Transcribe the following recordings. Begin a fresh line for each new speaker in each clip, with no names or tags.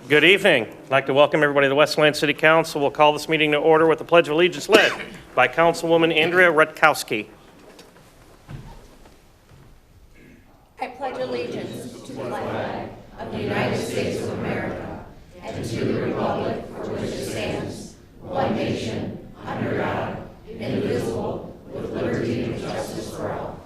Good evening. I'd like to welcome everybody to the Westland City Council. We'll call this meeting to order with the Pledge of Allegiance led by Councilwoman Andrea Rutkowski.
I pledge allegiance to the flag of the United States of America and to the republic for which it stands, one nation, under God, indivisible, with liberty and justice for all.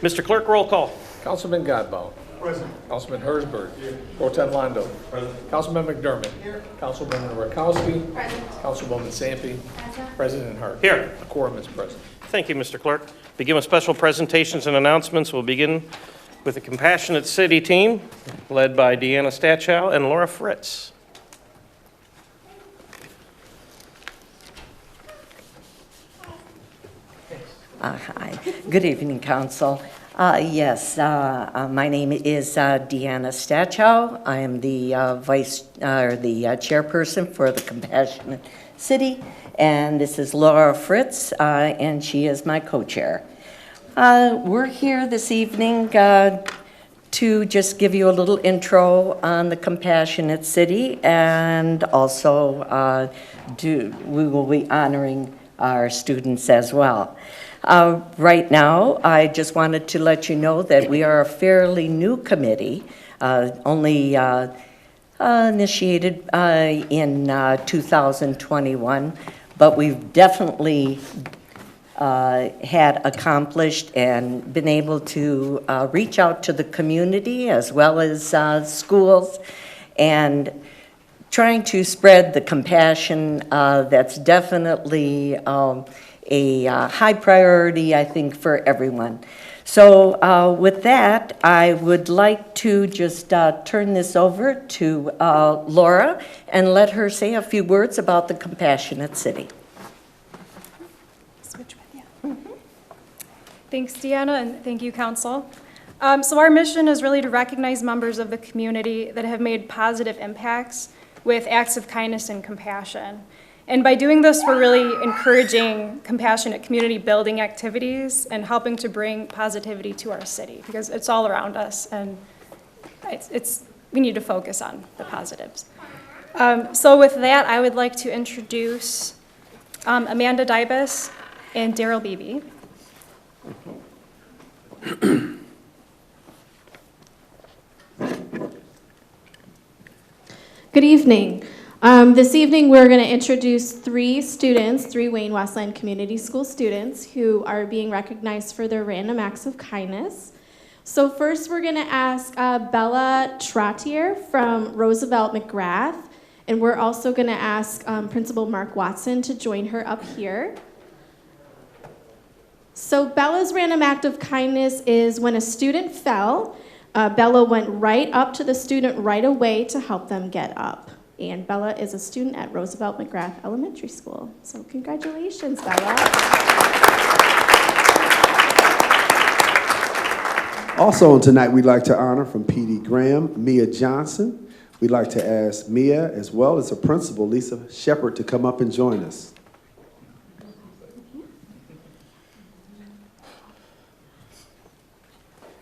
Mr. Clerk, roll call.
Councilman Godbout.
Present.
Councilman Hersberg. Pro Tem Londo.
Present.
Councilman McDermott.
Here.
Councilwoman Rutkowski.
Present.
Councilwoman Sampe. President Hart.
Here.
A quorum is present.
Thank you, Mr. Clerk. Begin with special presentations and announcements. We'll begin with the Compassionate City team led by Deanna Stachow and Laura Fritz.
Hi. Good evening, Council. My name is Deanna Stachow. I am the chairperson for the Compassionate City, and this is Laura Fritz, and she is my co-chair. We're here this evening to just give you a little intro on the Compassionate City, and also we will be honoring our students as well. Right now, I just wanted to let you know that we are a fairly new committee, only initiated in 2021, but we've definitely had accomplished and been able to reach out to the community as well as schools, and trying to spread the compassion that's definitely a high priority, I think, for everyone. So with that, I would like to just turn this over to Laura and let her say a few words about the Compassionate City.
Switch with you. Thanks, Deanna, and thank you, Council. So our mission is really to recognize members of the community that have made positive impacts with acts of kindness and compassion. And by doing this, we're really encouraging compassionate community building activities and helping to bring positivity to our city, because it's all around us, and we need to focus on the positives. So with that, I would like to introduce Amanda Dybus and Daryl Beebe.
Good evening. This evening we're going to introduce three Wayne Westland Community School students who are being recognized for their random acts of kindness. So first we're going to ask Bella Trottier from Roosevelt McGrath, and we're also going to ask Principal Mark Watson to join her up here. So Bella's random act of kindness is when a student fell, Bella went right up to the student right away to help them get up. And Bella is a student at Roosevelt McGrath Elementary School. So congratulations, Bella.
Also tonight, we'd like to honor from PD Graham, Mia Johnson. We'd like to ask Mia, as well as her principal, Lisa Shepard, to come up and join us.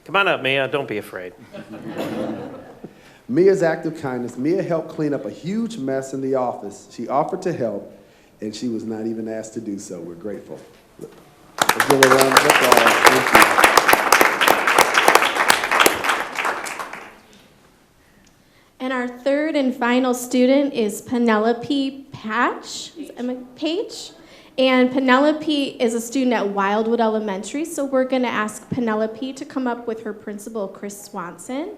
Come on up, Mia. Don't be afraid.
Mia's act of kindness. Mia helped clean up a huge mess in the office. She offered to help, and she was not even asked to do so. We're grateful. Let's give her a round of applause. Thank you.
And our third and final student is Penelope Page. And Penelope is a student at Wildwood Elementary, so we're going to ask Penelope to come up with her principal, Chris Swanson.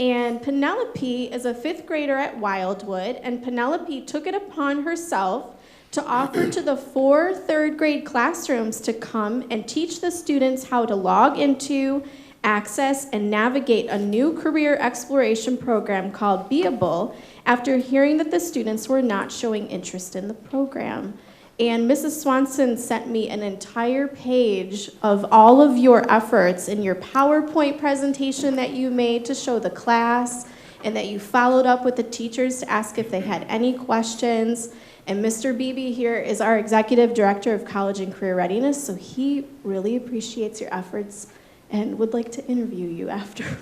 And Penelope is a 5th grader at Wildwood, and Penelope took it upon herself to offer to the 4 third-grade classrooms to come and teach the students how to log into, access, and navigate a new career exploration program called Beable after hearing that the students were not showing interest in the program. And Mrs. Swanson sent me an entire page of all of your efforts in your PowerPoint presentation that you made to show the class, and that you followed up with the teachers to ask if they had any questions. And Mr. Beebe here is our Executive Director of College and Career Readiness, so he really appreciates your efforts and would like to interview you after. So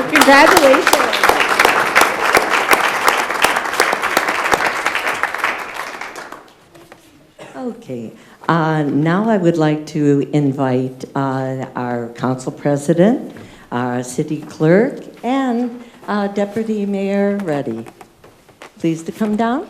congratulations.
Okay, now I would like to invite our council president, our city clerk, and Deputy Mayor Reddy. Please to come down.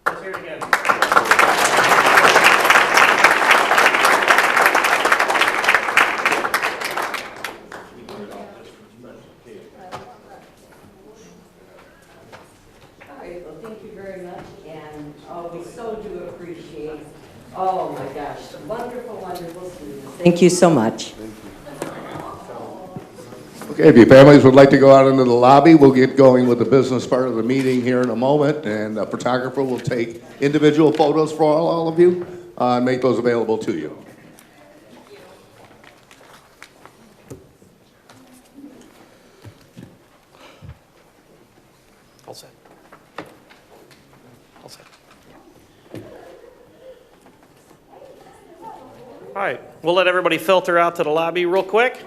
Let's hear it again.
All right, well, thank you very much, and we so do appreciate, oh my gosh, wonderful, wonderful students. Thank you so much.
Okay, if your families would like to go out into the lobby, we'll get going with the business part of the meeting here in a moment, and a photographer will take individual photos for all of you and make those available to you.
All set. All set. All right, we'll let everybody filter out to the lobby real quick.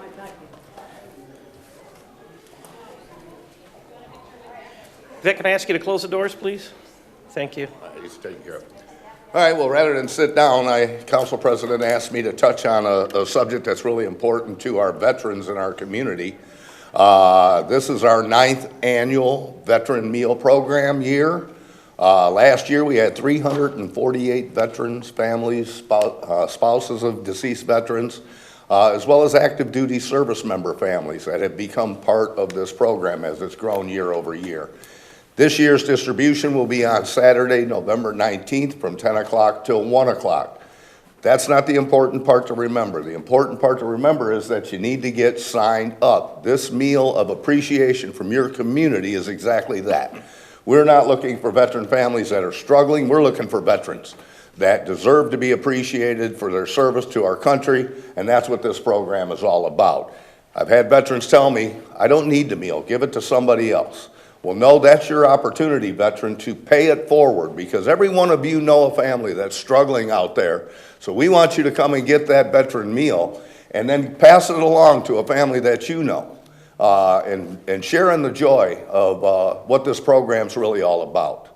Vic, can I ask you to close the doors, please? Thank you.
He's taken care of. All right, well, rather than sit down, Council President asked me to touch on a subject that's really important to our veterans in our community. This is our 9th annual Veteran Meal Program year. Last year, we had 348 veterans, families, spouses of deceased veterans, as well as active duty service member families that have become part of this program as it's grown year over year. This year's distribution will be on Saturday, November 19th from 10 o'clock till 1 o'clock. That's not the important part to remember. The important part to remember is that you need to get signed up. This meal of appreciation from your community is exactly that. We're not looking for veteran families that are struggling. We're looking for veterans that deserve to be appreciated for their service to our country, and that's what this program is all about. I've had veterans tell me, I don't need the meal, give it to somebody else. Well, no, that's your opportunity, veteran, to pay it forward, because every one of you know a family that's struggling out there. So we want you to come and get that veteran meal and then pass it along to a family that you know, and share in the joy of what this program's really all about.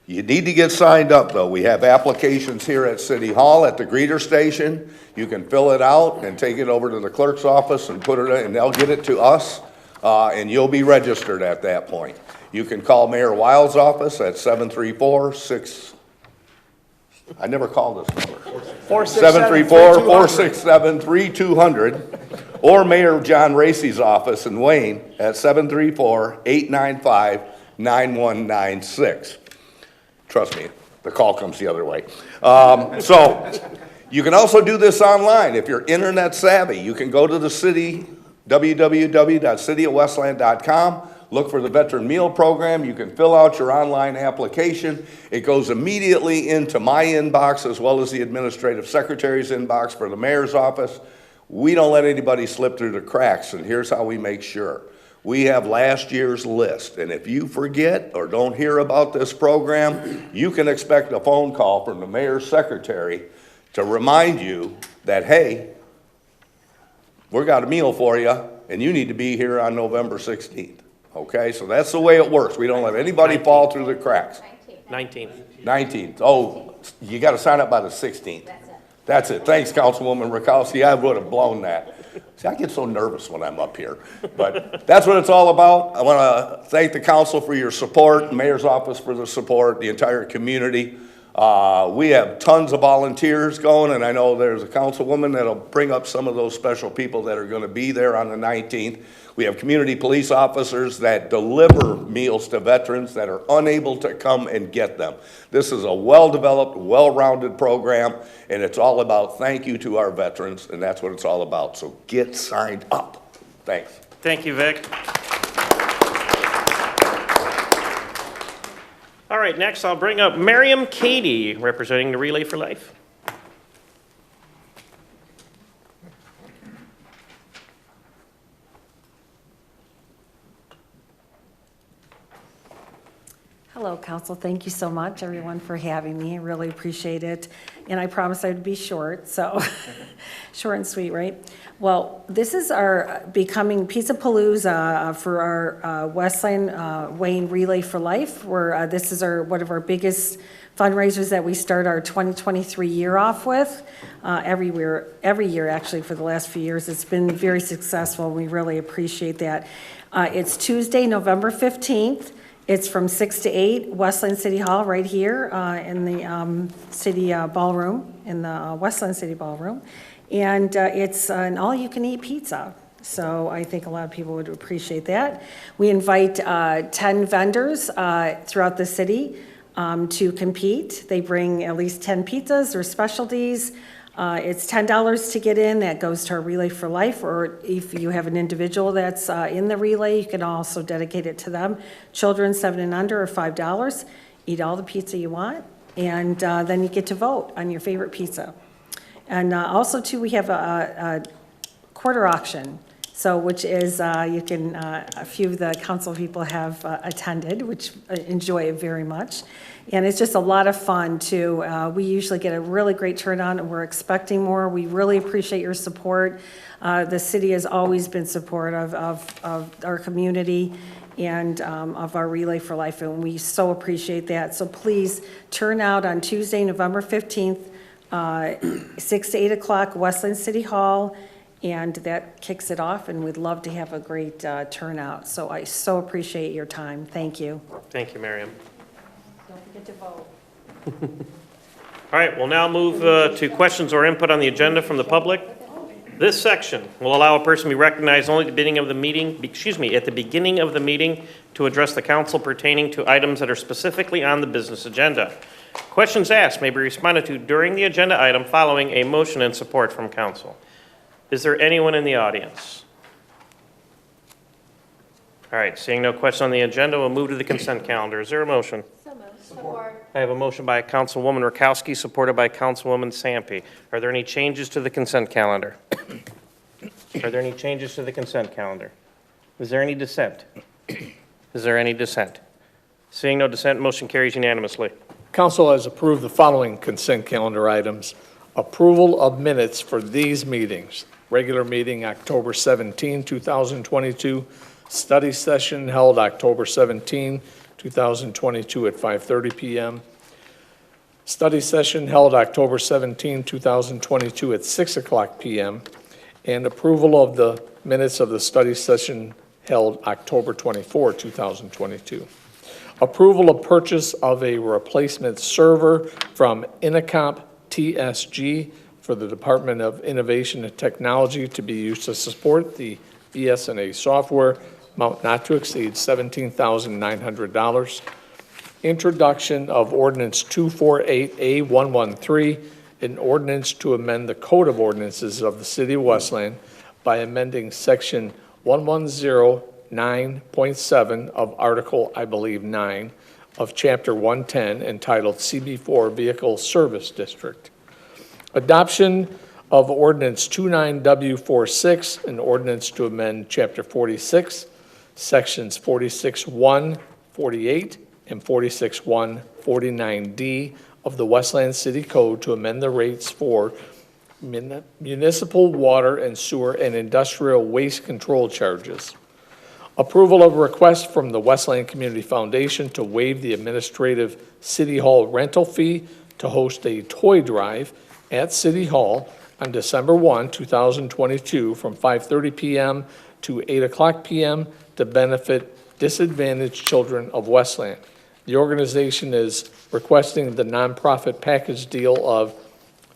You need to get signed up, though. We have applications here at City Hall at the greeter station. You can fill it out and take it over to the clerk's office and put it in, and they'll get it to us. And you'll be registered at that point. You can call Mayor Wild's office at 734-6. I never called this number. 734-467-3200, or Mayor John Racy's office in Wayne at 734-895-9196. Trust me, the call comes the other way. So you can also do this online if you're internet savvy. You can go to the city. www.cityofwestland.com. Look for the Veteran Meal Program. You can fill out your online application. It goes immediately into my inbox as well as the administrative secretary's inbox for the mayor's office. We don't let anybody slip through the cracks, and here's how we make sure. We have last year's list, and if you forget or don't hear about this program, you can expect a phone call from the mayor's secretary to remind you that, hey, we got a meal for you, and you need to be here on November 16th. Okay, so that's the way it works. We don't let anybody fall through the cracks.
19th.
19th. Oh, you got to sign up by the 16th. That's it. Thanks, Councilwoman Rakowski. I would have blown that. See, I get so nervous when I'm up here. But that's what it's all about. I want to thank the council for your support, the mayor's office for the support, the entire community. We have tons of volunteers going, and I know there's a councilwoman that'll bring up some of those special people that are going to be there on the 19th. We have community police officers that deliver meals to veterans that are unable to come and get them. This is a well-developed, well-rounded program, and it's all about thank you to our veterans, and that's what it's all about. So get signed up. Thanks.
Thank you, Vic. All right, next I'll bring up Miriam Cady, representing the Relay for Life.
Hello, Council. Thank you so much, everyone, for having me. I really appreciate it. And I promised I would be short, so short and sweet, right? Well, this is our becoming Pizza Palooza for our Westland Wayne Relay for Life. Where this is one of our biggest fundraisers that we start our 2023 year off with. Every year, actually, for the last few years. It's been very successful. We really appreciate that. It's Tuesday, November 15th. It's from 6 to 8, Westland City Hall, right here in the city ballroom, in the Westland City Ballroom. And it's an all-you-can-eat pizza. So I think a lot of people would appreciate that. We invite 10 vendors throughout the city to compete. They bring at least 10 pizzas or specialties. It's $10 to get in. That goes to our Relay for Life, or if you have an individual that's in the relay, you can also dedicate it to them. Children 7 and under are $5. Eat all the pizza you want, and then you get to vote on your favorite pizza. And also, too, we have a quarter auction, so which is you can a few of the council people have attended, which I enjoy it very much. And it's just a lot of fun, too. We usually get a really great turnout, and we're expecting more. We really appreciate your support. The city has always been supportive of our community and of our Relay for Life, and we so appreciate that. So please turn out on Tuesday, November 15th, 6 to 8 o'clock, Westland City Hall, and that kicks it off, and we'd love to have a great turnout. So I so appreciate your time. Thank you.
Thank you, Miriam.
Don't forget to vote.
All right, we'll now move to questions or input on the agenda from the public. This section will allow a person to be recognized only at the beginning of the meeting, at the beginning of the meeting to address the council pertaining to items that are specifically on the business agenda. Questions asked may be responded to during the agenda item following a motion and support from council. Is there anyone in the audience? All right, seeing no question on the agenda, we'll move to the consent calendar. Is there a motion?
So moved. Support.
I have a motion by Councilwoman Rakowski, supported by Councilwoman Sampe. Are there any changes to the consent calendar? Are there any changes to the consent calendar? Is there any dissent? Is there any dissent? Seeing no dissent, motion carries unanimously.
Council has approved the following consent calendar items. Approval of minutes for these meetings. Regular meeting, October 17, 2022. Study session held October 17, 2022 at 5:30 p.m. Study session held October 17, 2022 at 6 o'clock p.m. And approval of the minutes of the study session held October 24, 2022. Approval of purchase of a replacement server from Inacomp TSG for the Department of Innovation and Technology to be used to support the BSNA software, amount not to exceed $17,900. Introduction of Ordinance 248A113, an ordinance to amend the Code of Ordinances of the City of Westland by amending Section 1109.7 of Article, I believe, 9 of Chapter 110 entitled CB4 Vehicle Service District. Adoption of Ordinance 29W46, an ordinance to amend Chapter 46, Sections 46.1, 48, and 46.1, 49D of the Westland City Code to amend the rates for municipal water and sewer and industrial waste control charges. Approval of a request from the Westland Community Foundation to waive the administrative City Hall rental fee to host a toy drive at City Hall on December 1, 2022 from 5:30 p.m. to 8 o'clock p.m. to benefit disadvantaged children of Westland. The organization is requesting the nonprofit package deal of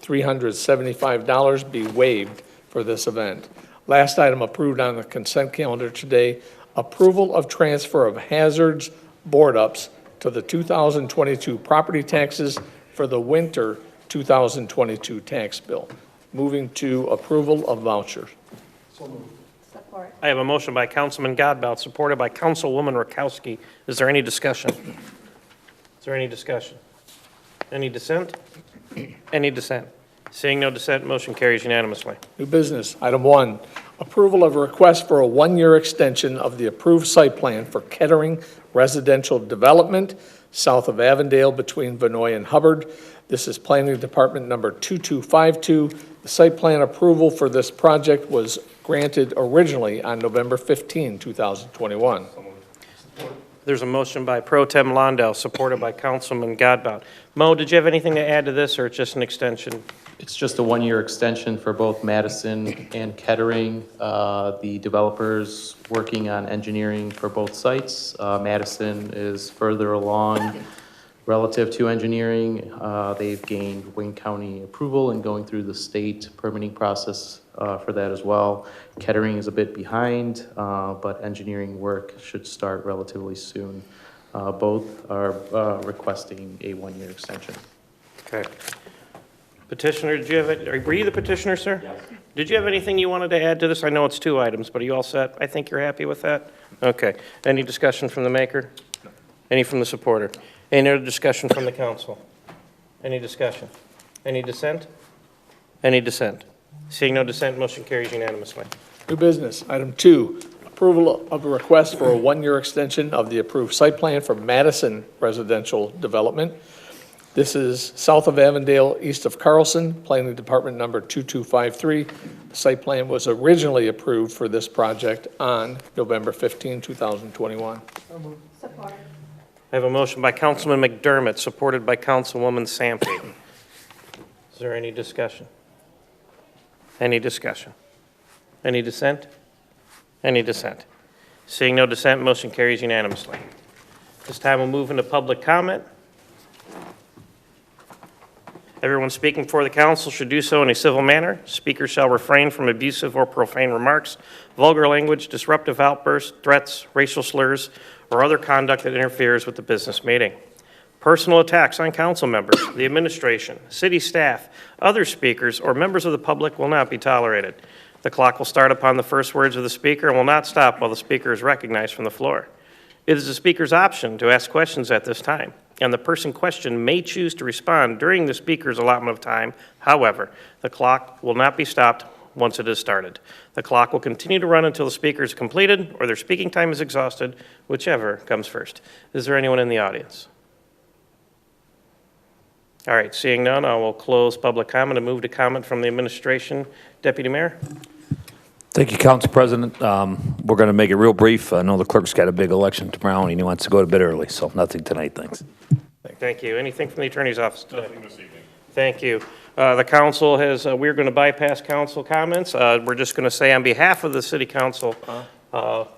$375 be waived for this event. Last item approved on the consent calendar today, approval of transfer of hazards board-ups to the 2022 property taxes for the winter 2022 tax bill. Moving to approval of vouchers.
Support.
I have a motion by Councilman Godbout, supported by Councilwoman Rakowski. Is there any discussion? Is there any discussion? Any dissent? Any dissent? Seeing no dissent, motion carries unanimously.
New business, item 1, approval of a request for a one-year extension of the approved site plan for Kettering Residential Development south of Avondale between Vinoy and Hubbard. This is Planning Department number 2252. The site plan approval for this project was granted originally on November 15, 2021.
There's a motion by Pro Tem Londell, supported by Councilman Godbout. Mo, did you have anything to add to this, or it's just an extension?
It's just a one-year extension for both Madison and Kettering. The developers working on engineering for both sites. Madison is further along relative to engineering. They've gained Wayne County approval and going through the state permitting process for that as well. Kettering is a bit behind, but engineering work should start relatively soon. Both are requesting a one-year extension.
Okay. Petitioner, did you have, were you the petitioner, sir? Yes. Did you have anything you wanted to add to this? I know it's 2 items, but are you all set? I think you're happy with that? Okay. Any discussion from the maker? No. Any from the supporter? Any other discussion from the council? Any discussion? Any dissent? Any dissent? Seeing no dissent, motion carries unanimously.
New business, item 2, approval of a request for a one-year extension of the approved site plan for Madison Residential Development. This is south of Avondale, east of Carlson, Planning Department number 2253. The site plan was originally approved for this project on November 15, 2021.
Support.
I have a motion by Councilman McDermott, supported by Councilwoman Sampe. Is there any discussion? Any discussion? Any dissent? Any dissent? Seeing no dissent, motion carries unanimously. This time we'll move into public comment. Everyone speaking before the council should do so in a civil manner. Speakers shall refrain from abusive or profane remarks, vulgar language, disruptive outbursts, threats, racial slurs, or other conduct that interferes with the business meeting. Personal attacks on council members, the administration, city staff, other speakers, or members of the public will not be tolerated. The clock will start upon the first words of the speaker and will not stop while the speaker is recognized from the floor. It is the speaker's option to ask questions at this time, and the person questioned may choose to respond during the speaker's allotment of time. However, the clock will not be stopped once it is started. The clock will continue to run until the speaker is completed or their speaking time is exhausted, whichever comes first. Is there anyone in the audience? All right, seeing none, I will close public comment and move to comment from the administration. Deputy Mayor?
Thank you, Council President. We're going to make it real brief. I know the clerk's got a big election tomorrow, and he wants to go to bed early, so nothing tonight, thanks.
Thank you. Anything from the Attorney's Office today? Nothing this evening. Thank you. The council has, we're going to bypass council comments. We're just going to say on behalf of the City Council,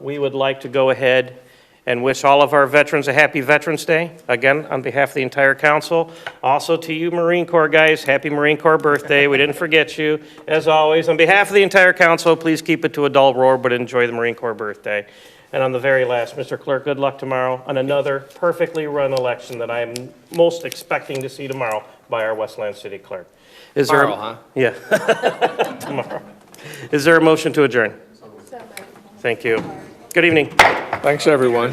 we would like to go ahead and wish all of our veterans a happy Veterans Day, again, on behalf of the entire council. Also to you Marine Corps guys, happy Marine Corps birthday. We didn't forget you. As always, on behalf of the entire council, please keep it to a dull roar, but enjoy the Marine Corps birthday. And on the very last, Mr. Clerk, good luck tomorrow on another perfectly run election that I am most expecting to see tomorrow by our Westland City Clerk. Is
Tomorrow,
there,
huh?
Yeah. Tomorrow. Is there a motion to adjourn? Thank you. Good evening.
Thanks, everyone.